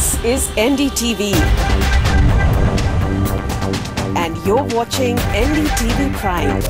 This is NDTV, and you're watching NDTV Prime.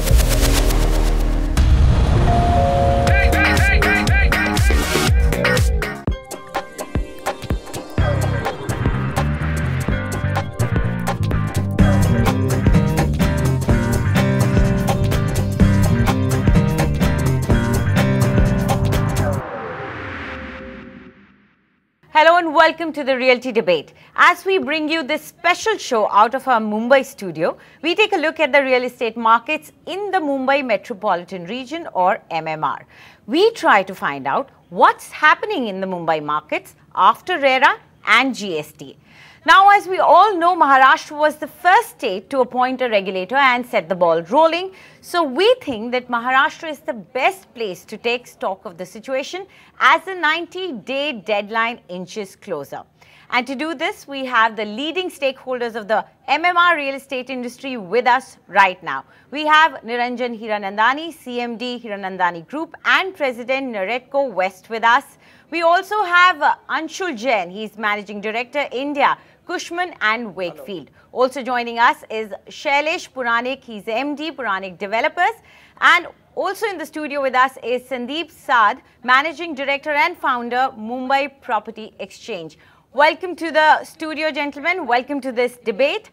Hello and welcome to the Realty Debate. As we bring you this special show out of our Mumbai studio, we take a look at the real estate markets in the Mumbai metropolitan region, or MMR. We try to find out what's happening in the Mumbai markets after RERA and GST. Now, as we all know, Maharashtra was the first state to appoint a regulator and set the ball rolling. So we think that Maharashtra is the best place to take stock of the situation as the 90-day deadline inches closer. And to do this, we have the leading stakeholders of the MMR real estate industry with us right now. We have Niranjan Hiranandani, CMD Hiranandani Group and President Naredco West with us. We also have Anshul Jain, he's Managing Director, India, Cushman and Wakefield. Hello. Also joining us is Shailesh Puranik, he's MD, Puranik Developers. And also in the studio with us is Sandeep Saad, Managing Director and Founder, Mumbai Property Exchange. Welcome to the studio, gentlemen. Welcome to this debate.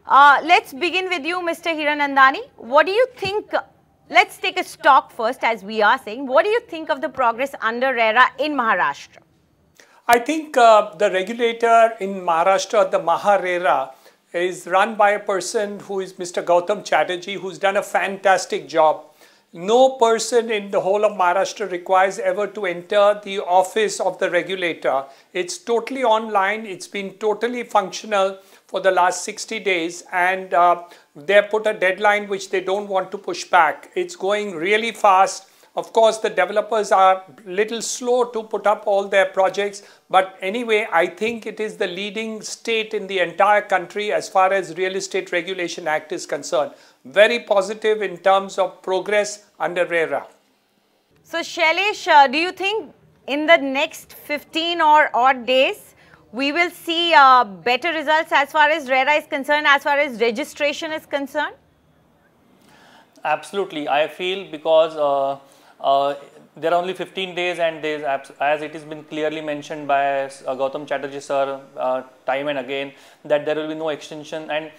Let's begin with you, Mr. Hiranandani. What do you think? Let's take a stock first, as we are saying. What do you think of the progress under RERA in Maharashtra? I think the regulator in Maharashtra, the MahaRERA, is run by a person who is Mr. Gautam Chatterjee, who's done a fantastic job. No person in the whole of Maharashtra requires ever to enter the office of the regulator. It's totally online. It's been totally functional for the last 60 days, and they put a deadline which they don't want to push back. It's going really fast. Of course, the developers are a little slow to put up all their projects. But anyway, I think it is the leading state in the entire country as far as Real Estate Regulation Act is concerned. Very positive in terms of progress under RERA. So, Shailesh, do you think in the next 15 or odd days, we will see better results as far as RERA is concerned, as far as registration is concerned? Absolutely. I feel because there are only 15 days, and as it has been clearly mentioned by Gautam Chatterjee sir time and again, that there will be no extension, and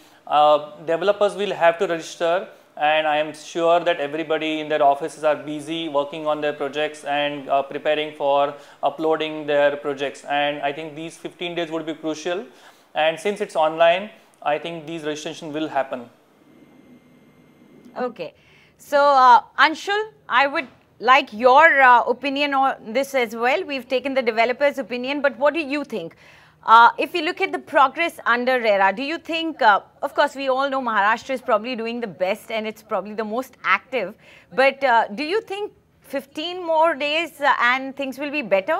developers will have to register, and I am sure that everybody in their offices are busy working on their projects and preparing for uploading their projects, and I think these 15 days would be crucial, and since it's online, I think these registration will happen. Okay. So, Anshul, I would like your opinion on this as well. We've taken the developer's opinion, but what do you think? If you look at the progress under RERA, do you think, of course, we all know Maharashtra is probably doing the best and it's probably the most active, but do you think 15 more days and things will be better?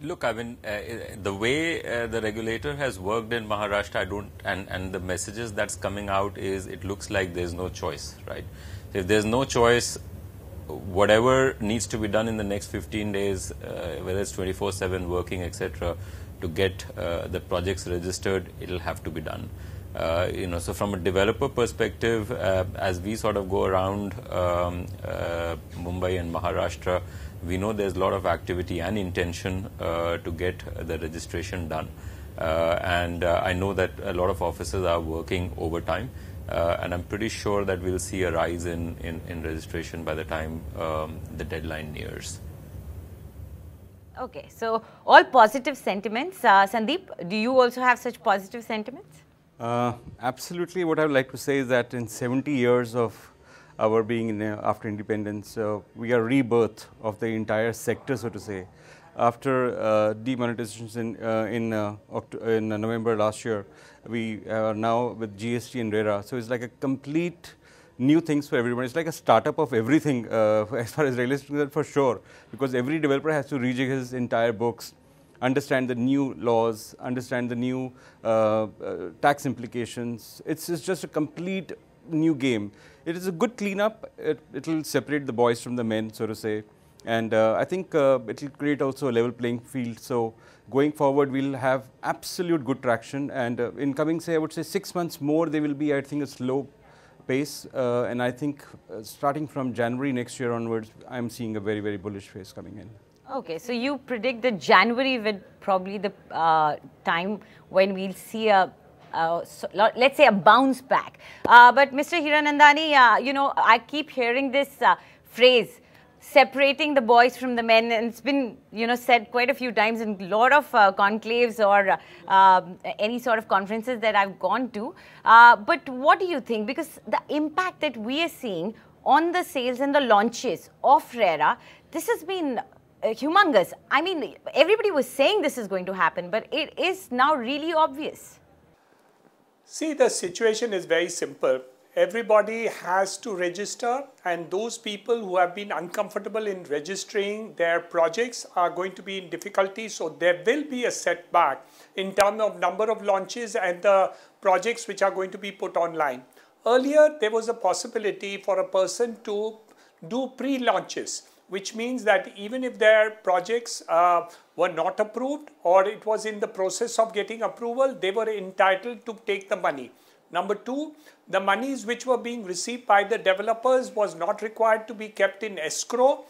Look, I mean, the way the regulator has worked in Maharashtra, I don't, and the messages that's coming out is it looks like there's no choice, right? If there's no choice, whatever needs to be done in the next 15 days, whether it's 24/7 working, etc., to get the projects registered, it'll have to be done. So from a developer perspective, as we sort of go around Mumbai and Maharashtra, we know there's a lot of activity and intention to get the registration done. And I know that a lot of offices are working overtime. And I'm pretty sure that we'll see a rise in registration by the time the deadline nears. Okay, so all positive sentiments. Sandeep, do you also have such positive sentiments? Absolutely. What I would like to say is that in 70 years of our being after independence, we are rebirth of the entire sector, so to say. After demonetization in November last year, we are now with GST and RERA. So it's like a complete new things for everyone. It's like a startup of everything as far as real estate for sure, because every developer has to rejig his entire books, understand the new laws, understand the new tax implications. It's just a complete new game. It is a good cleanup. It will separate the boys from the men, so to say. And I think it will create also a level playing field. So going forward, we'll have absolute good traction. And in coming, say, I would say 6 months more, there will be, I think, a slow pace. And I think starting from January next year onwards, I'm seeing a very, very bullish phase coming in. Okay, so you predict that January will probably the time when we'll see a let's say a bounce back. But Mr. Hiranandani, you know, I keep hearing this phrase, separating the boys from the men, and it's been, you know, said quite a few times in a lot of conclaves or any sort of conferences that I've gone to. But what do you think? Because the impact that we are seeing on the sales and the launches of RERA, this has been humongous. I mean, everybody was saying this is going to happen, but it is now really obvious. See, the situation is very simple. Everybody has to register, and those people who have been uncomfortable in registering their projects are going to be in difficulty. So there will be a setback in terms of number of launches and the projects which are going to be put online. Earlier, there was a possibility for a person to do pre-launches, which means that even if their projects were not approved or it was in the process of getting approval, they were entitled to take the money. Number two, the monies which were being received by the developers was not required to be kept in escrow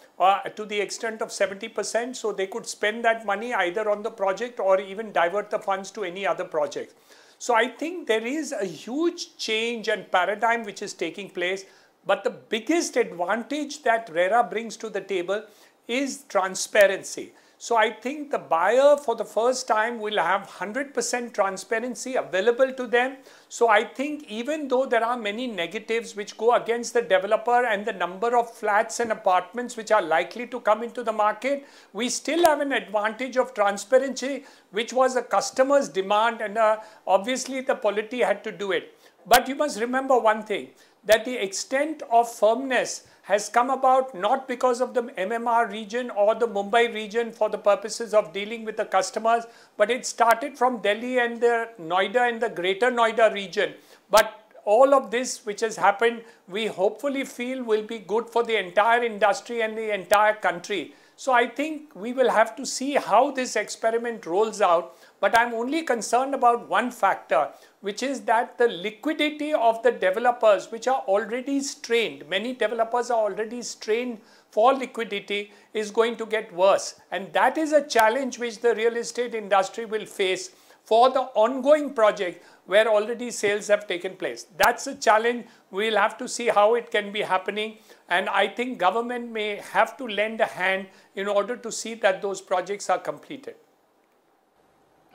to the extent of 70%. So they could spend that money either on the project or even divert the funds to any other project. So I think there is a huge change and paradigm which is taking place. But the biggest advantage that RERA brings to the table is transparency. So I think the buyer for the first time will have 100% transparency available to them. So I think even though there are many negatives which go against the developer and the number of flats and apartments which are likely to come into the market, we still have an advantage of transparency, which was a customer's demand, and obviously the polity had to do it. But you must remember one thing, that the extent of firmness has come about not because of the MMR region or the Mumbai region for the purposes of dealing with the customers, but it started from Delhi and the Noida and the greater Noida region. But all of this which has happened, we hopefully feel will be good for the entire industry and the entire country. So I think we will have to see how this experiment rolls out. But I'm only concerned about one factor, which is that the liquidity of the developers, which are already strained, many developers are already strained for liquidity, is going to get worse. And that is a challenge which the real estate industry will face for the ongoing project where already sales have taken place. That's a challenge. We'll have to see how it can be happening. And I think government may have to lend a hand in order to see that those projects are completed.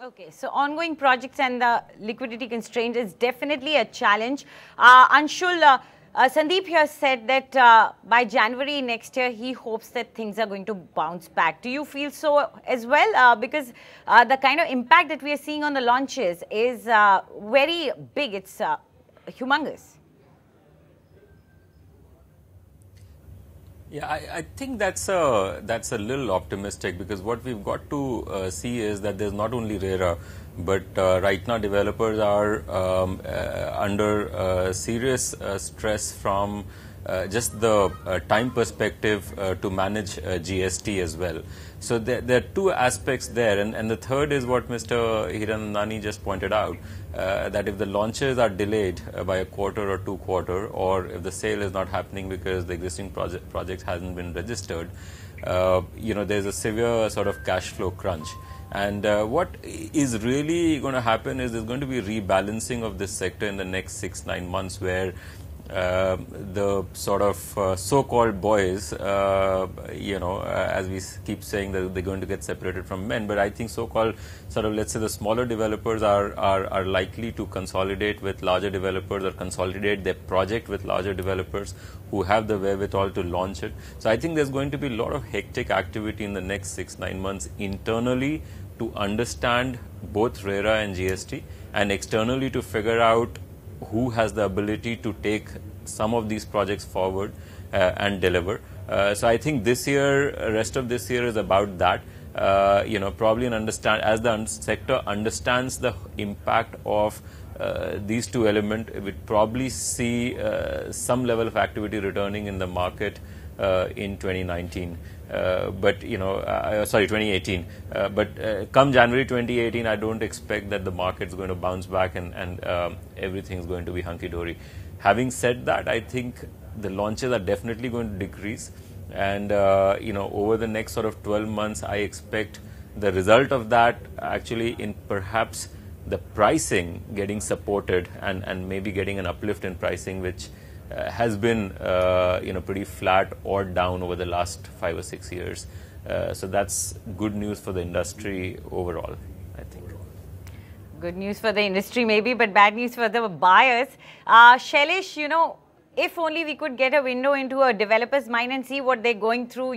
Okay, so ongoing projects and the liquidity constraint is definitely a challenge. Anshul, Sandeep here said that by January next year, he hopes that things are going to bounce back. Do you feel so as well? Because the kind of impact that we are seeing on the launches is very big. It's humongous. Yeah, I think that's a little optimistic, because what we've got to see is that there's not only RERA, but right now developers are under serious stress from just the time perspective to manage GST as well. So there are two aspects there, and the third is what Mr. Hiranandani just pointed out, that if the launches are delayed by a quarter or 2 quarters, or if the sale is not happening because the existing project hasn't been registered, you know, there's a severe sort of cash flow crunch. And what is really going to happen is there's going to be rebalancing of this sector in the next 6-9 months, where the sort of so-called boys, you know, as we keep saying that they're going to get separated from men, but I think so-called sort of, let's say, the smaller developers are likely to consolidate with larger developers, or consolidate their project with larger developers who have the wherewithal to launch it. So I think there's going to be a lot of hectic activity in the next 6-9 months internally to understand both RERA and GST, and externally to figure out who has the ability to take some of these projects forward and deliver. So I think this year, rest of this year is about that. You know, probably as the sector understands the impact of these two elements, we'd probably see some level of activity returning in the market in 2019. But sorry, 2018. But come January 2018, I don't expect that the market's going to bounce back and everything's going to be hunky-dory. Having said that, I think the launches are definitely going to decrease, and over the next sort of 12 months, I expect the result of that actually in perhaps the pricing getting supported and maybe getting an uplift in pricing, which has been pretty flat or down over the last 5 or 6 years. So that's good news for the industry overall, I think. Good news for the industry maybe, but bad news for the buyers. Shailesh, if only we could get a window into a developer's mind and see what they're going through,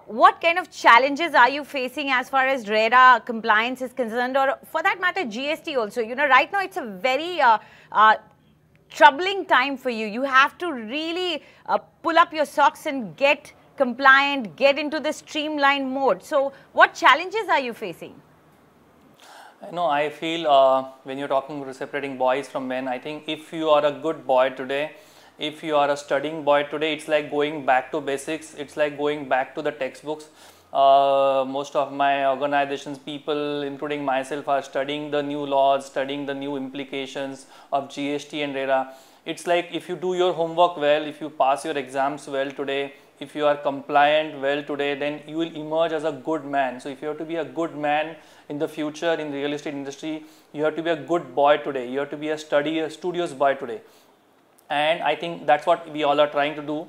what kind of challenges are you facing as far as RERA compliance is concerned, or for that matter GST also? Right now it's a very troubling time for you. You have to really pull up your socks and get compliant, get into the streamlined mode. So what challenges are you facing? I feel when you're talking separating boys from men, I think if you are a good boy today, if you are a studying boy today, it's like going back to basics. It's like going back to the textbooks. Most of my organizations, people, including myself, are studying the new laws, studying the new implications of GST and RERA. It's like if you do your homework well, if you pass your exams well today, if you are compliant well today, then you will emerge as a good man. So if you have to be a good man in the future in the real estate industry, you have to be a good boy today. You have to be a studious boy today. And I think that's what we all are trying to do.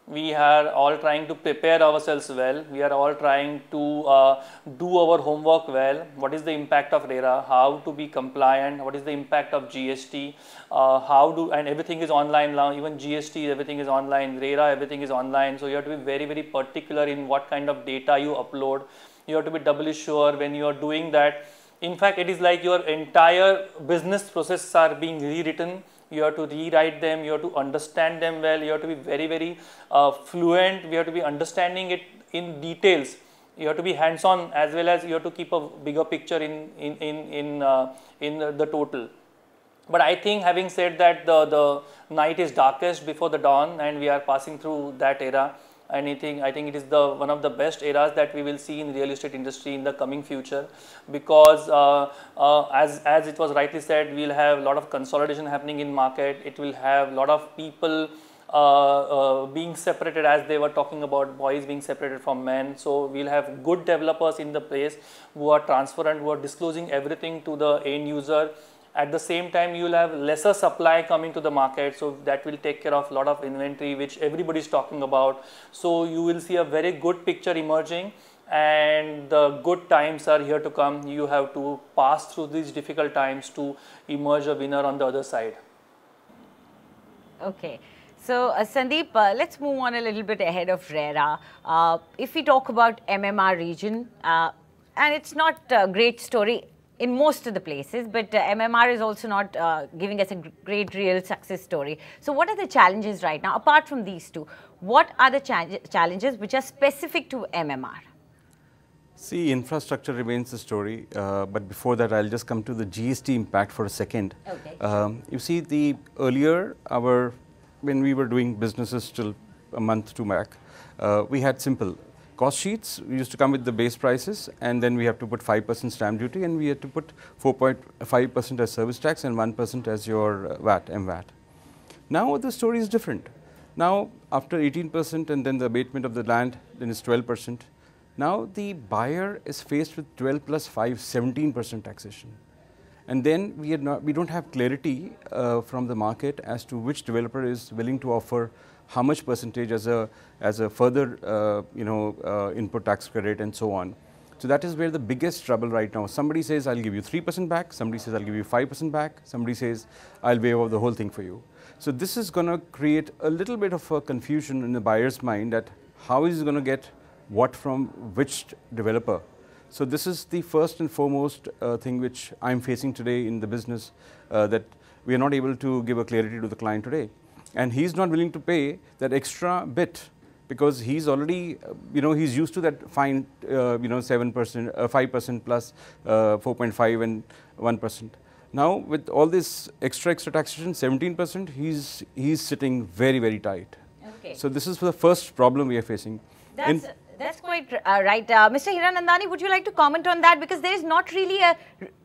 We are all trying to prepare ourselves well. We are all trying to do our homework well. What is the impact of RERA? How to be compliant? What is the impact of GST? And everything is online now. Even GST, everything is online. RERA, everything is online. So you have to be very, very particular in what kind of data you upload. You have to be doubly sure when you are doing that. In fact, it is like your entire business processes are being rewritten. You have to rewrite them, you have to understand them well, you have to be very, very fluent, we have to be understanding it in details. You have to be hands-on as well as you have to keep a bigger picture in the total. But I think having said that, the night is darkest before the dawn and we are passing through that era. And I think it is one of the best eras that we will see in the real estate industry in the coming future, because as it was rightly said, we will have a lot of consolidation happening in market. It will have a lot of people being separated, as they were talking about boys being separated from men. So we will have good developers in the place who are transparent, who are disclosing everything to the end user. At the same time, you will have lesser supply coming to the market, so that will take care of a lot of inventory which everybody is talking about. So you will see a very good picture emerging, and the good times are here to come. You have to pass through these difficult times to emerge a winner on the other side. Okay. So Sandeep, let's move on a little bit ahead of RERA. If we talk about MMR region, and it's not a great story in most of the places, but MMR is also not giving us a great real success story. So what are the challenges right now, apart from these two? What are the challenges which are specific to MMR? See, infrastructure remains the story, but before that I'll just come to the GST impact for a second. Okay. You see, earlier when we were doing businesses till a month to back, we had simple cost sheets. We used to come with the base prices, and then we have to put 5% stamp duty, and we had to put 4.5% as service tax and 1% as your VAT, MVAT. Now the story is different. Now after 18% and then the abatement of the land, then it's 12%. Now the buyer is faced with 12 plus 5, 17% taxation. And then we don't have clarity from the market as to which developer is willing to offer how much percentage as a further input tax credit and so on. So that is where the biggest trouble right now. Somebody says I'll give you 3% back, somebody says I'll give you 5% back, somebody says I'll waive off the whole thing for you. So this is going to create a little bit of a confusion in the buyer's mind that how is he going to get what from which developer. So this is the first and foremost thing which I'm facing today in the business, that we are not able to give a clarity to the client today. And he's not willing to pay that extra bit because he's already, he's used to that fine, 7%, 5% plus 4.5 and 1%. Now with all this extra taxation, 17%, he's sitting very, very tight. Okay. So this is the first problem we are facing. That's quite right. Mr. Hiranandani, would you like to comment on that? Because there is not really a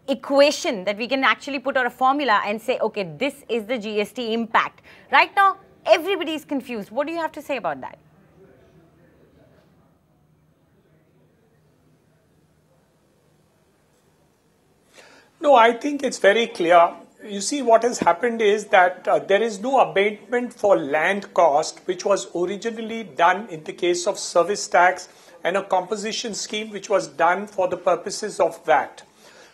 equation that we can actually put or a formula and say, okay, this is the GST impact. Right now, everybody is confused. What do you have to say about that? No, I think it's very clear. You see, what has happened is that there is no abatement for land cost, which was originally done in the case of service tax, and a composition scheme which was done for the purposes of VAT.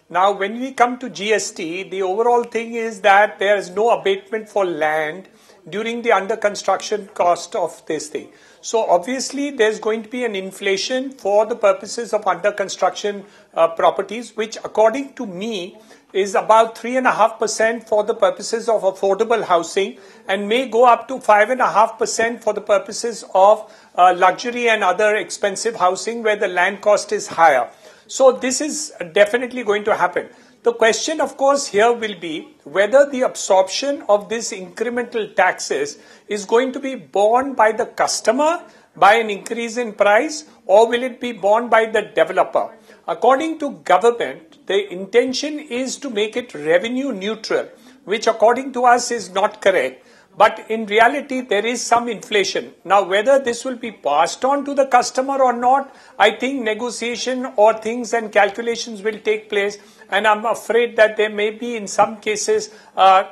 Now, when we come to GST, the overall thing is that there is no abatement for land during the under construction cost of this thing. So obviously there's going to be an inflation for the purposes of under construction properties, which according to me is about 3.5% for the purposes of affordable housing and may go up to 5.5% for the purposes of luxury and other expensive housing where the land cost is higher. So this is definitely going to happen. The question, of course, here will be whether the absorption of these incremental taxes is going to be borne by the customer by an increase in price, or will it be borne by the developer? According to government, the intention is to make it revenue neutral, which according to us is not correct. But in reality, there is some inflation. Now, whether this will be passed on to the customer or not, I think negotiation or things and calculations will take place. And I'm afraid that there may be in some cases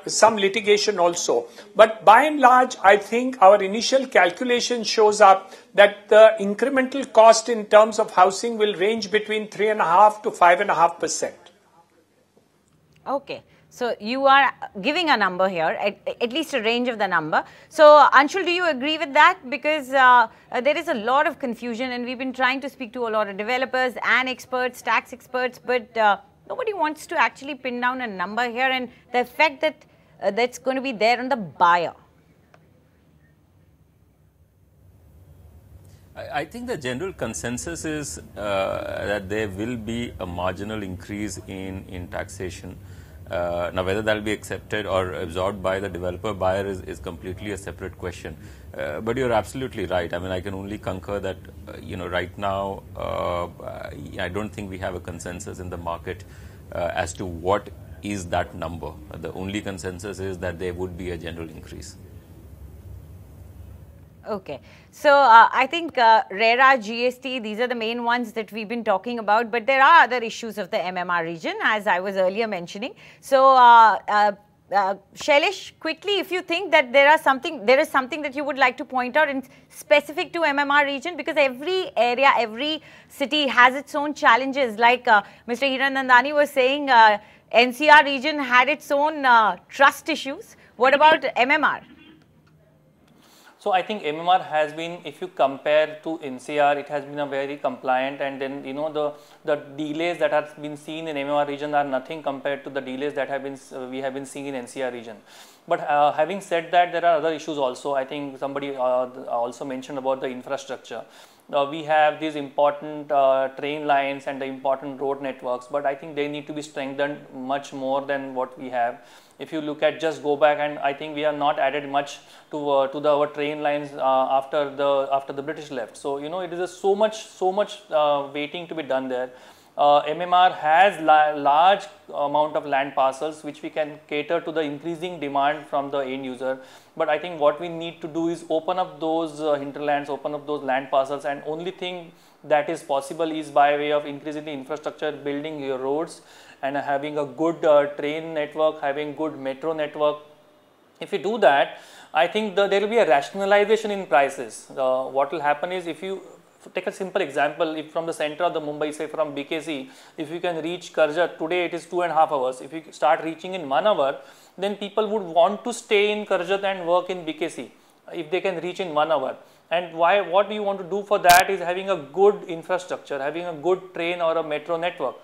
some litigation also. But by and large, I think our initial calculation shows up that the incremental cost in terms of housing will range between 3.5% to 5.5%. Okay. So you are giving a number here, at least a range of the number. So Anshul, do you agree with that? Because there is a lot of confusion and we've been trying to speak to a lot of developers and experts, tax experts, but nobody wants to actually pin down a number here and the effect that that's going to be there on the buyer. I think the general consensus is that there will be a marginal increase in taxation. Now, whether that will be accepted or absorbed by the developer buyer is completely a separate question. But you're absolutely right. I mean, I can only concur that, right now, I don't think we have a consensus in the market as to what is that number. The only consensus is that there would be a general increase. Okay. So, I think RERA, GST, these are the main ones that we've been talking about, but there are other issues of the MMR region, as I was earlier mentioning. So, Shailesh, quickly, if you think that there is something that you would like to point out in specific to MMR region, because every area, every city has its own challenges. Like Mr. Hiranandani was saying, NCR region had its own trust issues. What about MMR? So I think MMR has been, if you compare to NCR, it has been a very compliant, and then the delays that have been seen in MMR region are nothing compared to the delays that we have been seeing in NCR region. But having said that, there are other issues also. I think somebody also mentioned about the infrastructure. We have these important train lines and the important road networks, but I think they need to be strengthened much more than what we have. If you look at just go back, and I think we have not added much to our train lines after the British left. So it is so much waiting to be done there. MMR has large amount of land parcels which we can cater to the increasing demand from the end user. But I think what we need to do is open up those hinterlands, open up those land parcels, and only thing that is possible is by way of increasing the infrastructure, building your roads, and having a good train network, having good metro network. If you do that, I think there will be a rationalization in prices. What will happen is, if you take a simple example, if from the center of the Mumbai, say from BKC, if you can reach Karjat, today it is 2.5 hours. If you start reaching in 1 hour, then people would want to stay in Karjat and work in BKC if they can reach in 1 hour. And what we want to do for that is having a good infrastructure, having a good train or a metro network.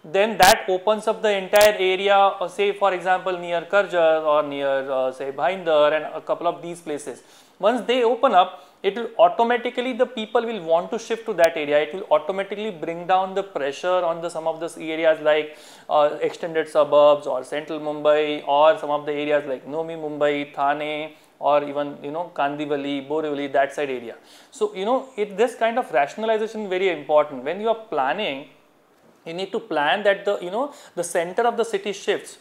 Then that opens up the entire area, say for example near Karjat or near say Bhainder and a couple of these places. Once they open up, it will automatically, the people will want to shift to that area. It will automatically bring down the pressure on some of those areas like extended suburbs or central Mumbai, or some of the areas like Nomi Mumbai, Thane, or even Kandivali, Borivali, that side area. So this kind of rationalization is very important. When you are planning, you need to plan that the center of the city shifts.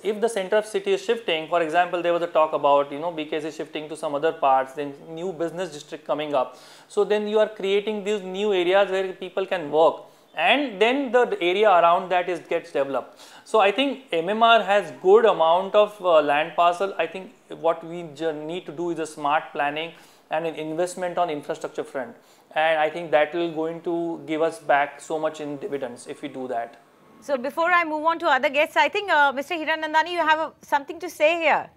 If the center of city is shifting, for example, there was a talk about BKC shifting to some other parts, then new business district coming up. So then you are creating these new areas where people can work, and then the area around that gets developed. So I think MMR has good amount of land parcel. I think what we need to do is a smart planning and an investment on infrastructure front, and I think that will going to give us back so much in dividends if we do that. So before I move on to other guests, I think Mr. Hiranandani, you have something to say here.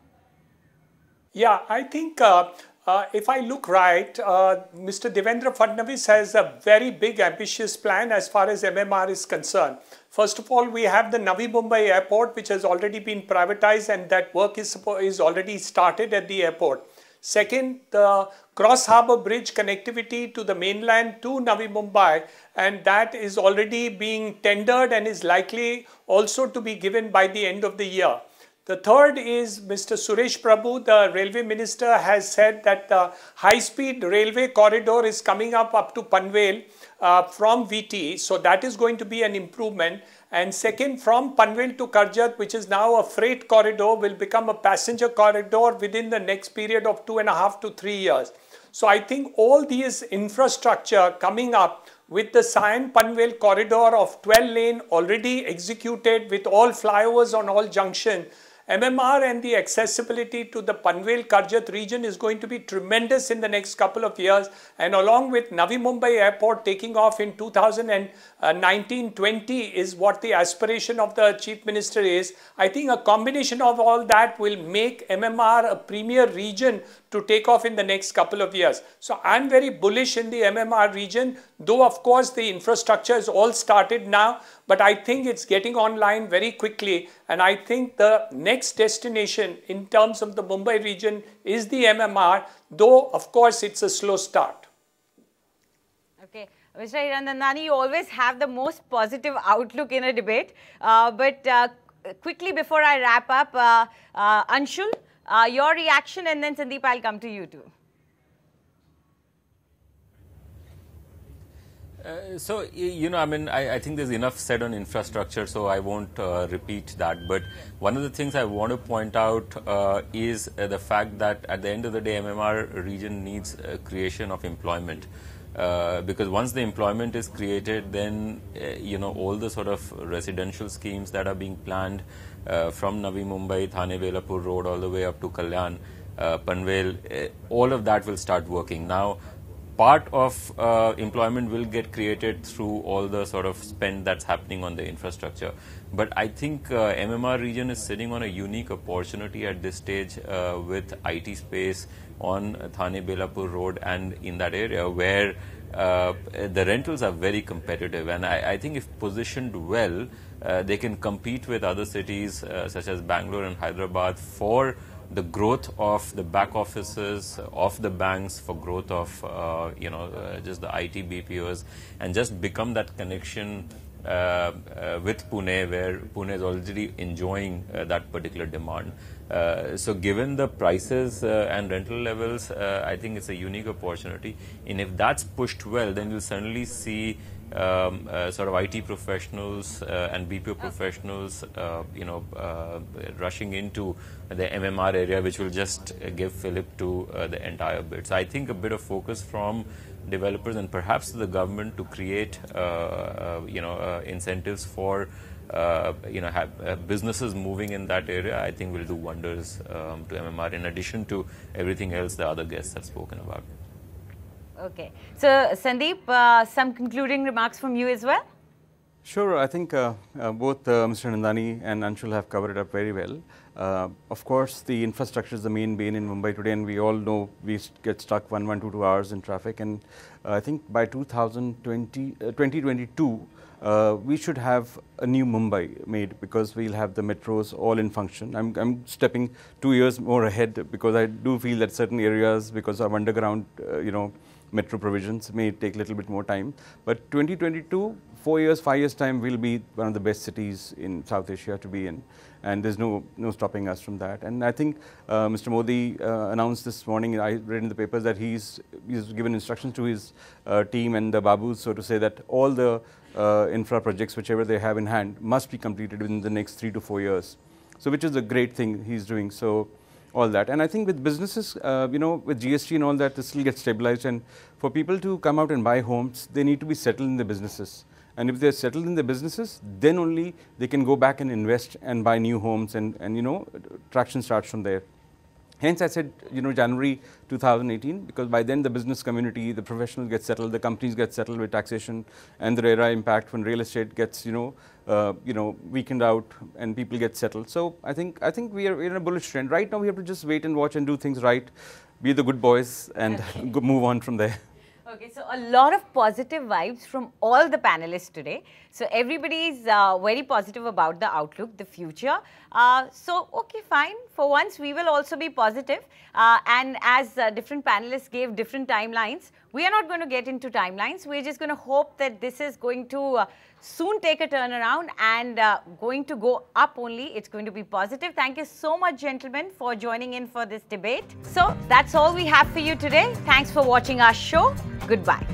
Yeah, I think if I look right, Mr. Devendra Fadnavis has a very big ambitious plan as far as MMR is concerned. First of all, we have the Navi Mumbai airport, which has already been privatized, and that work is already started at the airport. Second, the cross harbour bridge connectivity to the mainland to Navi Mumbai, and that is already being tendered and is likely also to be given by the end of the year. The third is Mr. Suresh Prabhu, the railway minister, has said that the high-speed railway corridor is coming up to Panvel from VT. So that is going to be an improvement. And second, from Panvel to Karjat, which is now a freight corridor, will become a passenger corridor within the next period of 2.5 to 3 years. So I think all these infrastructure coming up with the Sion Panvel corridor of 12 lane already executed with all flyovers on all junction, MMR and the accessibility to the Panvel Karjat region is going to be tremendous in the next couple of years, and along with Navi Mumbai airport taking off in 2019-20 is what the aspiration of the chief minister is. I think a combination of all that will make MMR a premier region to take off in the next couple of years. So I'm very bullish in the MMR region, though of course the infrastructure is all started now, but I think it's getting online very quickly, and I think the next destination in terms of the Mumbai region is the MMR, though of course it's a slow start. Okay, Mr. Hiranandani, you always have the most positive outlook in a debate, but quickly before I wrap up, Anshul, your reaction, and then Sandeep, I'll come to you too. I think there's enough said on infrastructure, so I won't repeat that. But one of the things I want to point out is the fact that at the end of the day, MMR region needs creation of employment. Because once the employment is created, then, all the sort of residential schemes that are being planned from Navi Mumbai, Thane Belapur Road, all the way up to Kalyan, Panvel, all of that will start working. Now, part of employment will get created through all the sort of spend that's happening on the infrastructure. But I think MMR region is sitting on a unique opportunity at this stage with IT space on Thane Belapur Road and in that area where the rentals are very competitive. And I think if positioned well, they can compete with other cities such as Bangalore and Hyderabad for the growth of the back offices of the banks, for growth of just the IT BPOs, and just become that connection with Pune, where Pune is already enjoying that particular demand. So given the prices and rental levels, I think it's a unique opportunity. And if that's pushed well, then you'll certainly see sort of IT professionals and BPO professionals, rushing into the MMR area, which will just give fillip to the entire bit. So I think a bit of focus from developers and perhaps the government to create, incentives for, businesses moving in that area, I think will do wonders to MMR, in addition to everything else the other guests have spoken about. Okay. So, Sandeep, some concluding remarks from you as well? Sure. I think both Mr. Nandani and Anshul have covered it up very well. Of course, the infrastructure is the main bane in Mumbai today, and we all know we get stuck 2 hours in traffic. And I think by 2022, we should have a new Mumbai made, because we'll have the metros all in function. I'm stepping 2 years more ahead, because I do feel that certain areas, because of underground, metro provisions. May take a little bit more time. But 2022, 4 years, 5 years time, will be one of the best cities in South Asia to be in. And there's no stopping us from that. And I think Mr. Modi announced this morning, I read in the papers that he's given instructions to his team and the Babus, so to say, that all the infra projects, whichever they have in hand, must be completed within the next 3 to 4 years. So which is a great thing he's doing. So all that. And I think with businesses, with GST and all that, this will get stabilized. And for people to come out and buy homes, they need to be settled in the businesses. And if they're settled in the businesses, then only they can go back and invest and buy new homes, and traction starts from there. Hence, I said, January 2018, because by then the business community, the professionals get settled, the companies get settled with taxation and the RERA impact when real estate gets, weakened out and people get settled. So I think we are in a bullish trend. Right now, we have to just wait and watch and do things right, be the good boys, and move on from there. Okay, so a lot of positive vibes from all the panelists today. So everybody is very positive about the outlook, the future. Okay, fine. For once, we will also be positive. And as different panelists gave different timelines, we are not going to get into timelines. We're just going to hope that this is going to soon take a turnaround and going to go up only. It's going to be positive. Thank you so much, gentlemen, for joining in for this debate. So that's all we have for you today. Thanks for watching our show. Goodbye.